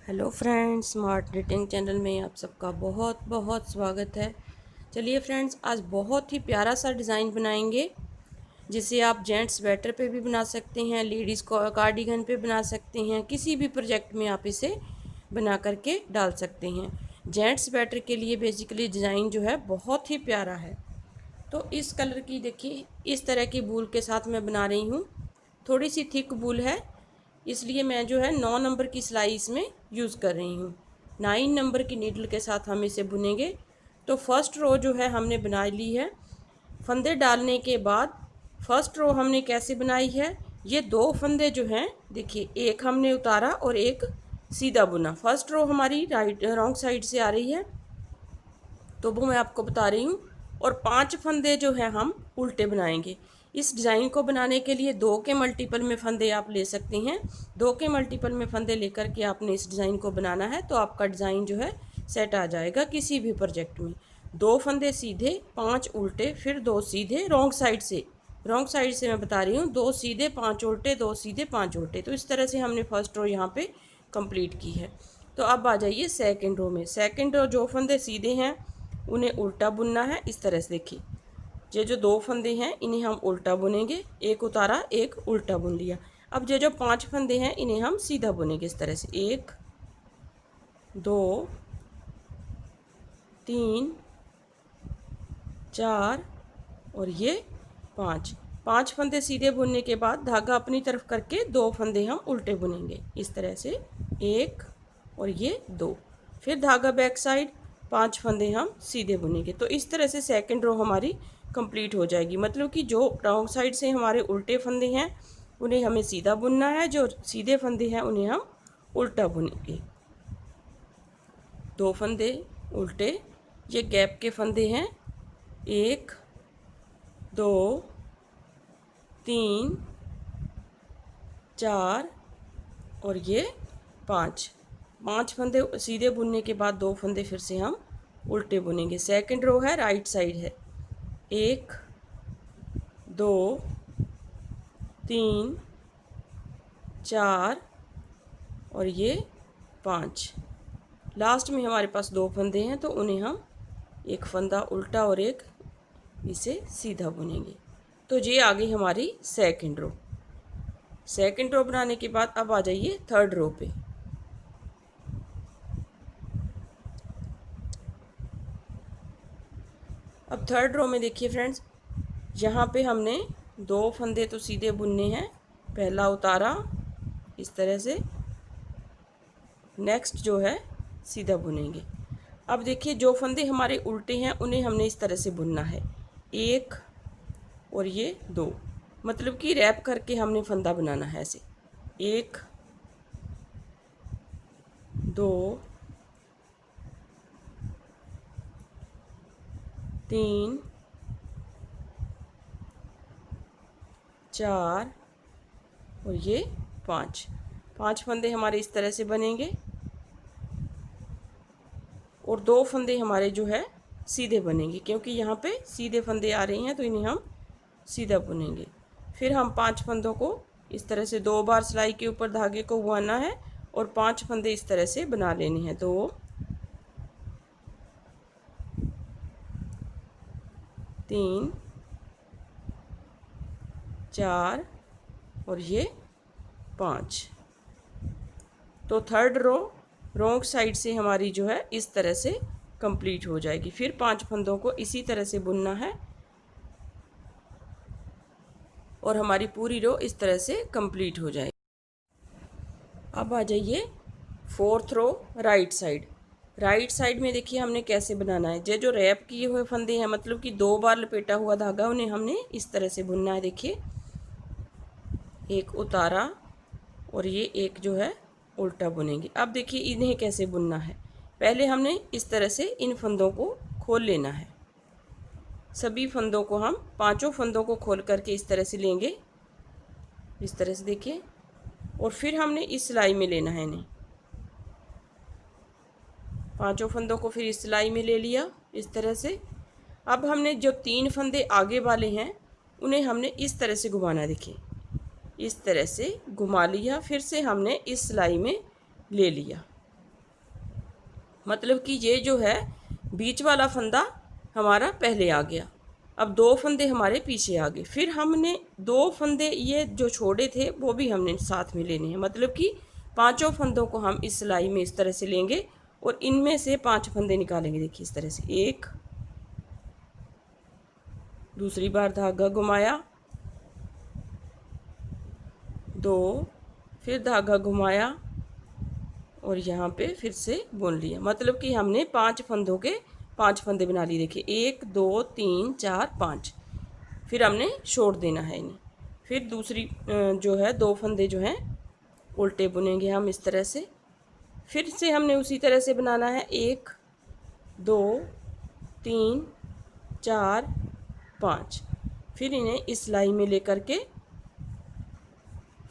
Hello friends, smart knitting channel में आप सबका बहुत बहुत स्वागत है। चलिए फ्रेंड्स, आज बहुत ही प्यारा सा डिज़ाइन बनाएंगे जिसे आप जेंट्स स्वेटर पे भी बना सकते हैं, लेडीज़ कार्डिगन पे बना सकते हैं। किसी भी प्रोजेक्ट में आप इसे बना करके डाल सकते हैं। जेंट्स स्वेटर के लिए बेसिकली डिज़ाइन जो है बहुत ही प्यारा है। तो इस कलर की देखिए, इस तरह की बूल के साथ मैं बना रही हूँ। थोड़ी सी थिक बूल है, इसलिए मैं जो है 9 नंबर की सिलाई इसमें यूज़ कर रही हूँ। 9 नंबर की नीडल के साथ हम इसे बुनेंगे। तो फर्स्ट रो जो है हमने बना ली है। फंदे डालने के बाद फर्स्ट रो हमने कैसे बनाई है, ये दो फंदे जो हैं देखिए, एक हमने उतारा और एक सीधा बुना। फर्स्ट रो हमारी रॉन्ग साइड से आ रही है, तो वो मैं आपको बता रही हूँ। और 5 फंदे जो है हम उल्टे बनाएंगे। इस डिज़ाइन को बनाने के लिए 2 के मल्टीपल में फंदे आप ले सकते हैं। 2 के मल्टीपल में फंदे लेकर के आपने इस डिज़ाइन को बनाना है, तो आपका डिज़ाइन जो है सेट आ जाएगा किसी भी प्रोजेक्ट में। 2 फंदे सीधे, 5 उल्टे, फिर 2 सीधे रॉन्ग साइड से। रॉन्ग साइड से मैं बता रही हूँ, 2 सीधे 5 उल्टे, 2 सीधे 5 उल्टे। तो इस तरह से हमने फर्स्ट रो यहाँ पे कंप्लीट की है। तो अब आ जाइए सेकेंड रो में। सेकेंड रो, जो फंदे सीधे हैं उन्हें उल्टा बुनना है। इस तरह से देखिए, ये जो 2 फंदे हैं इन्हें हम उल्टा बुनेंगे। एक उतारा, एक उल्टा बुन लिया। अब ये जो 5 फंदे हैं इन्हें हम सीधा बुनेंगे इस तरह से। 1 2 3 4 और ये 5। 5 फंदे सीधे बुनने के बाद धागा अपनी तरफ करके 2 फंदे हम उल्टे बुनेंगे इस तरह से। 1 और ये 2, फिर धागा बैक साइड, 5 फंदे हम सीधे बुनेंगे। तो इस तरह से सेकंड रो हमारी कंप्लीट हो जाएगी। मतलब कि जो रॉन्ग साइड से हमारे उल्टे फंदे हैं उन्हें हमें सीधा बुनना है, जो सीधे फंदे हैं उन्हें हम उल्टा बुनेंगे। 2 फंदे उल्टे, ये गैप के फंदे हैं। 1 2 3 4 और ये 5। 5 फंदे सीधे बुनने के बाद 2 फंदे फिर से हम उल्टे बुनेंगे। सेकंड रो है, राइट साइड है। 1 2 3 4 और ये 5। लास्ट में हमारे पास 2 फंदे हैं, तो उन्हें हम एक फंदा उल्टा और एक इसे सीधा बुनेंगे। तो ये आ गई हमारी सेकंड रो। सेकंड रो बनाने के बाद अब आ जाइए थर्ड रो पे। अब थर्ड रो में देखिए फ्रेंड्स, यहाँ पे हमने 2 फंदे तो सीधे बुनने हैं। पहला उतारा इस तरह से, नेक्स्ट जो है सीधा बुनेंगे। अब देखिए, जो फंदे हमारे उल्टे हैं उन्हें हमने इस तरह से बुनना है। 1 और ये 2, मतलब कि रैप करके हमने फंदा बनाना है ऐसे। 1 2 3 4 और ये 5। 5 फंदे हमारे इस तरह से बनेंगे और 2 फंदे हमारे जो है सीधे बनेंगे, क्योंकि यहाँ पे सीधे फंदे आ रहे हैं तो इन्हें हम सीधा बुनेंगे। फिर हम 5 फंदों को इस तरह से 2 बार सिलाई के ऊपर धागे को घुमाना है और 5 फंदे इस तरह से बना लेने हैं। 2 3 4 और ये 5। तो थर्ड रो रॉन्ग साइड से हमारी जो है इस तरह से कंप्लीट हो जाएगी। फिर 5 फंदों को इसी तरह से बुनना है और हमारी पूरी रो इस तरह से कंप्लीट हो जाएगी। अब आ जाइए fourth row, right side. Right side में देखिए हमने कैसे बनाना है। ये जो रैप किए हुए फंदे हैं, मतलब कि 2 बार लपेटा हुआ धागा, उन्हें हमने इस तरह से बुनना है। देखिए, एक उतारा और ये एक जो है उल्टा बुनेंगे। अब देखिए इन्हें कैसे बुनना है। पहले हमने इस तरह से इन फंदों को खोल लेना है। सभी फंदों को हम 5 फंदों को खोल करके इस तरह से लेंगे, इस तरह से देखिए। और फिर हमने इस सिलाई में लेना है इन्हें। 5 फंदों को फिर इस सिलाई में ले लिया इस तरह से। अब हमने जो 3 फंदे आगे वाले हैं उन्हें हमने इस तरह से घुमाना। देखिए, इस तरह से घुमा लिया, फिर से हमने इस सिलाई में ले लिया। मतलब कि ये जो है बीच वाला फंदा हमारा पहले आ गया, अब 2 फंदे हमारे पीछे आ गए। फिर हमने 2 फंदे ये जो छोड़े थे वो भी हमने साथ में लेने हैं, मतलब कि पांचों फंदों को हम इस सिलाई में इस तरह से लेंगे और इनमें से 5 फंदे निकालेंगे। देखिए इस तरह से, एक, दूसरी बार धागा घुमाया, 2, फिर धागा घुमाया और यहाँ पे फिर से बुन लिया। मतलब कि हमने 5 फंदों के 5 फंदे बना लिए। देखिए 1 2 3 4 5, फिर हमने छोड़ देना है इन्हें। फिर दूसरी जो है 2 फंदे जो हैं उल्टे बुनेंगे हम इस तरह से। फिर से हमने उसी तरह से बनाना है, 1 2 3 4 5। फिर इन्हें इस सिलाई में लेकर के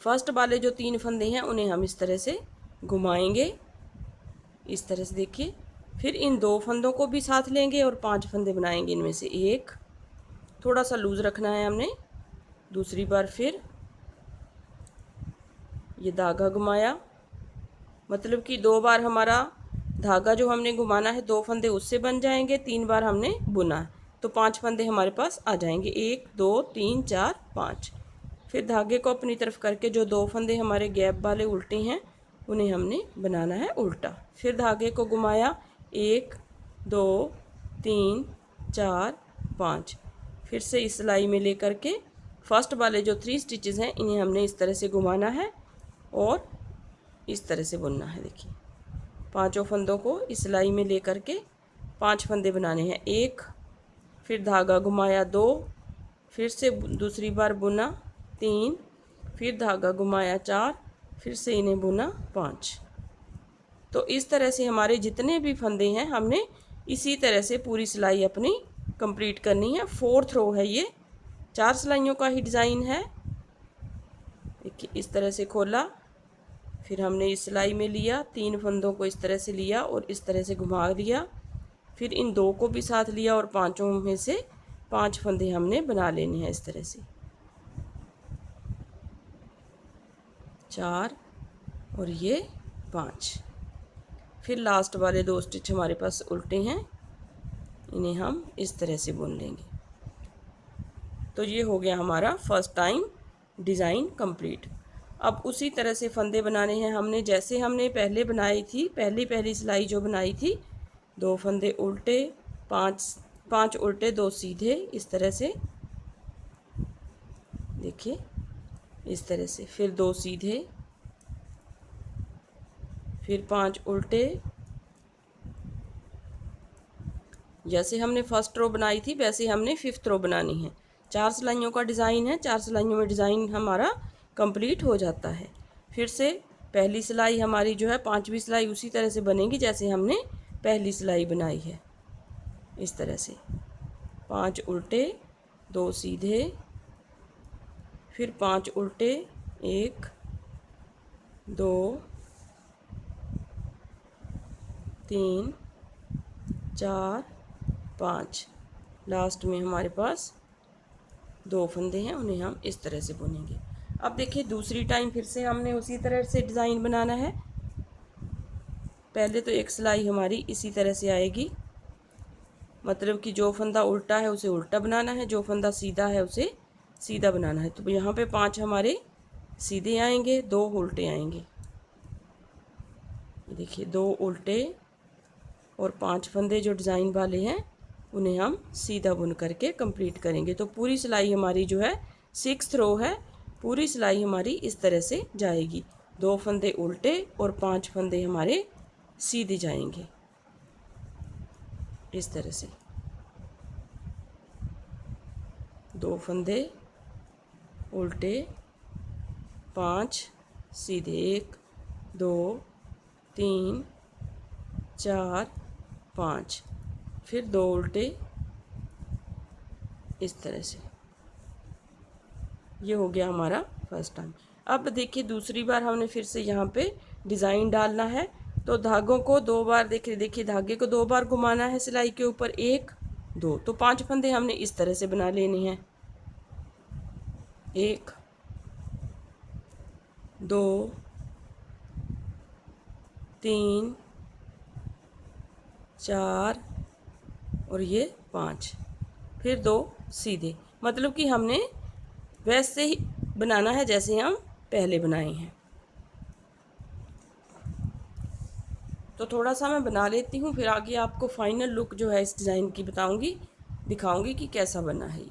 फर्स्ट वाले जो 3 फंदे हैं उन्हें हम इस तरह से घुमाएंगे, इस तरह से देखिए। फिर इन 2 फंदों को भी साथ लेंगे और 5 फंदे बनाएंगे। इनमें से एक थोड़ा सा लूज़ रखना है हमने। दूसरी बार फिर ये धागा घुमाया, मतलब कि 2 बार हमारा धागा जो हमने घुमाना है 2 फंदे उससे बन जाएंगे, 3 बार हमने बुना है तो 5 फंदे हमारे पास आ जाएंगे, 1 2 3 4 5। फिर धागे को अपनी तरफ करके जो 2 फंदे हमारे गैप वाले उल्टे हैं उन्हें हमने बनाना है उल्टा। फिर धागे को घुमाया, 1 2 3 4 5। फिर से इस सिलाई में लेकर के फर्स्ट वाले जो 3 स्टिचेस हैं इन्हें हमने इस तरह से घुमाना है और इस तरह से बुनना है। देखिए पांचों फंदों को इस सिलाई में लेकर के 5 फंदे बनाने हैं, 1, फिर धागा घुमाया 2, फिर से दूसरी बार बुना 3, फिर धागा घुमाया 4, फिर से इन्हें बुना 5। तो इस तरह से हमारे जितने भी फंदे हैं हमने इसी तरह से पूरी सिलाई अपनी कंप्लीट करनी है। 4th रो है ये, 4 सिलाइयों का ही डिज़ाइन है। देखिए इस तरह से खोला, फिर हमने इस सिलाई में लिया, 3 फंदों को इस तरह से लिया और इस तरह से घुमा लिया। फिर इन 2 को भी साथ लिया और पांचों में से 5 फंदे हमने बना लेने हैं इस तरह से, 4 और ये 5। फिर लास्ट वाले 2 स्टिच हमारे पास उल्टे हैं, इन्हें हम इस तरह से बुन लेंगे। तो ये हो गया हमारा फर्स्ट टाइम डिज़ाइन कंप्लीट। अब उसी तरह से फंदे बनाने हैं हमने जैसे हमने पहले बनाई थी, पहली सिलाई जो बनाई थी, 2 फंदे उल्टे, 5 उल्टे 2 सीधे, इस तरह से देखिए इस तरह से। फिर 2 सीधे, फिर 5 उल्टे। जैसे हमने फर्स्ट रो बनाई थी वैसे हमने 5th रो बनानी है। 4 सिलाइयों का डिज़ाइन है, 4 सिलाइयों में डिज़ाइन हमारा कंप्लीट हो जाता है। फिर से पहली सिलाई हमारी जो है 5वीं सिलाई उसी तरह से बनेगी जैसे हमने पहली सिलाई बनाई है, इस तरह से 5 उल्टे 2 सीधे, फिर 5 उल्टे, 1 2 3 4 5। लास्ट में हमारे पास 2 फंदे हैं, उन्हें हम इस तरह से बुनेंगे। अब देखिए दूसरी टाइम फिर से हमने उसी तरह से डिज़ाइन बनाना है। पहले तो एक सिलाई हमारी इसी तरह से आएगी, मतलब कि जो फंदा उल्टा है उसे उल्टा बनाना है, जो फंदा सीधा है उसे सीधा बनाना है। तो यहाँ पे 5 हमारे सीधे आएंगे, 2 उल्टे आएंगे। देखिए 2 उल्टे और 5 फंदे जो डिज़ाइन वाले हैं उन्हें हम सीधा बुन करके कंप्लीट करेंगे। तो पूरी सिलाई हमारी जो है 6th रो है, पूरी सिलाई हमारी इस तरह से जाएगी, 2 फंदे उल्टे और 5 फंदे हमारे सीधे जाएंगे, इस तरह से 2 फंदे उल्टे, 5 सीधे, 1 2 3 4 5, फिर 2 उल्टे, इस तरह से। ये हो गया हमारा फर्स्ट टाइम। अब देखिए दूसरी बार हमने फिर से यहाँ पे डिज़ाइन डालना है। तो धागों को 2 बार देखिए धागे को 2 बार घुमाना है सिलाई के ऊपर, 1 2, तो 5 फंदे हमने इस तरह से बना लेने हैं, 1 2 3 4 और ये 5, फिर 2 सीधे, मतलब कि हमने वैसे ही बनाना है जैसे हम पहले बनाए हैं। तो थोड़ा सा मैं बना लेती हूँ, फिर आगे आपको फाइनल लुक जो है इस डिज़ाइन की बताऊँगी, दिखाऊँगी कि कैसा बना है ये।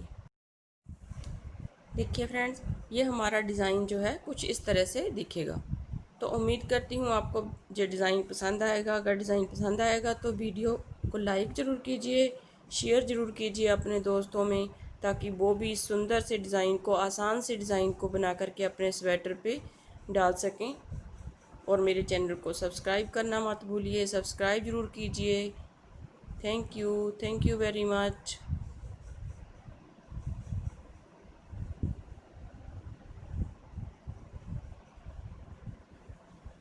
देखिए फ्रेंड्स, ये हमारा डिज़ाइन जो है कुछ इस तरह से दिखेगा। तो उम्मीद करती हूँ आपको ये डिज़ाइन पसंद आएगा। अगर डिज़ाइन पसंद आएगा तो वीडियो को लाइक ज़रूर कीजिए, शेयर ज़रूर कीजिए अपने दोस्तों में, ताकि वो भी इस सुंदर से डिज़ाइन को, आसान से डिज़ाइन को बना करके अपने स्वेटर पे डाल सकें। और मेरे चैनल को सब्सक्राइब करना मत भूलिए, सब्सक्राइब ज़रूर कीजिए। Thank you very much.